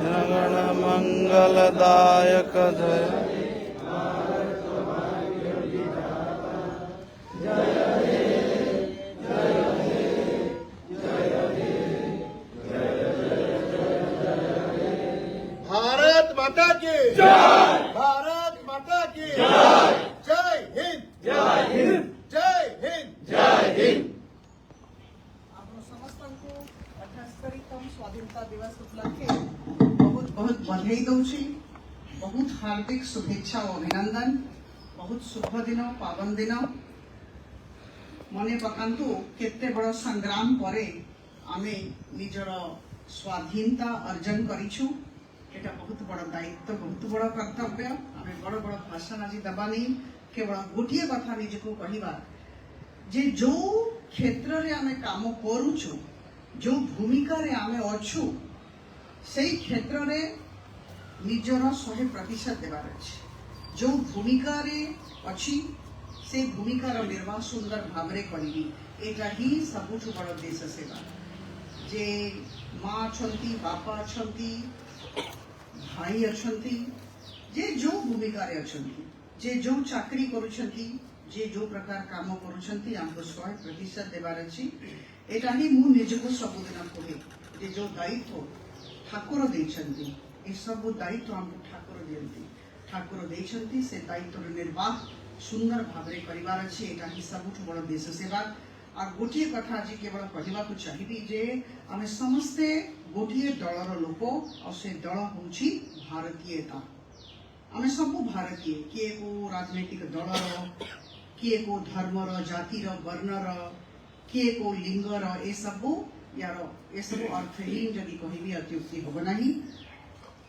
जनगण मंगलदायक जय भारत माता की जय। भारत माता की जय। जय हिंद। जय हिंद। जय हिंद। जय हिंद। आपण समस्तଙ୍କୁ 78तम स्वाधीनता दिवस उपलक्षे बहुत बहुत बधाई दौची, बहुत हार्दिक शुभेच्छा और अभिनंदन। बहुत शुभ दिन, पावन दिन। मने पकांतु केते बड़ संग्राम परे आमे निजर स्वाधीनता अर्जन करिछु। एटा बहुत बड़ दायित्व, बहुत बड़ कर्तव्य। आमे बड़ बड़ भाषण आज दबानी, केवल गोटे कथा निजको कहिबा जे जो क्षेत्र रे आमे काम करूछु, जो भूमिका रे आमे अछु, सेई क्षेत्र रे निजर 100% देबार अछि। जो भूमिका रे अछि से भूमिकार निर्वाह सुंदर भावरे करिबी। एटा ही सबुठु बड़ देश सेवा। जे माँ अछंती, बापा अछंती, भाई अछंती, जे जो भूमिका रे अछंती, जे जो चाकरी करूछंती, जे जो प्रकार काम करूछंती, हमको 100% देबार अछि। एटा ही मु निजको सबुदिन कहे जे जो दायित्व ठाकुर देछंती, ए सब दायित्व हमको ठाकुर दियंती। ठाकुर देछंती से दायित्व निर्वाह सुंदर भावरे परिवार अछि। एटा ही सबुठु बड़ देश सेवा। आ गोटे कथा आज केवल कहवाकू चाहिए जे आमे समस्ते गोटे दलर लोक और से दल होउछि भारतीयता। आमे सब भारतीय, किए को राजनीतिक दलर, किए को धर्मर, जातिर, वर्णर, किए को लिंगर, ए सब अर्थहीन जदि कहबी अत्युक्ति होब नहीं।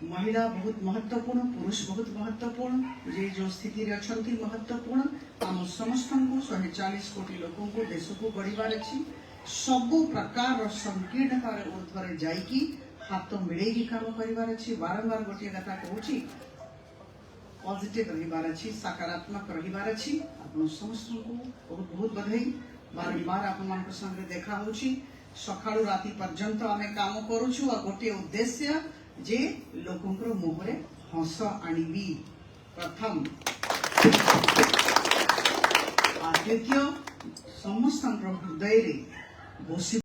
महिला बहुत महत्वपूर्ण, पुरुष बहुत महत्वपूर्ण, जे जो स्थिति रे अछंती महत्वपूर्ण। आम समस्त 140 कोटी लोकों को देश को गढ़िबार अछि। सब प्रकार संकीर्णतार ऊर्ध्वरे जाइकी हाथ मिलेगी काम करिबार अछि। बारंबार गोटे कथा कहूची, पॉजिटिव रहिबार अछि, सकारात्मक रहिबार अछि। आपण समस्त को बहुत बहुत बधाई। बारंबार आपण मानक संगे देखा होची, सकाळु राति पर्यंत आमे काम करूछु आ गोटे उद्देश्य जे लोकंकर मुहरे हस आनिबी प्रथम। आ द्वितीय समस्त हृदय रे बसी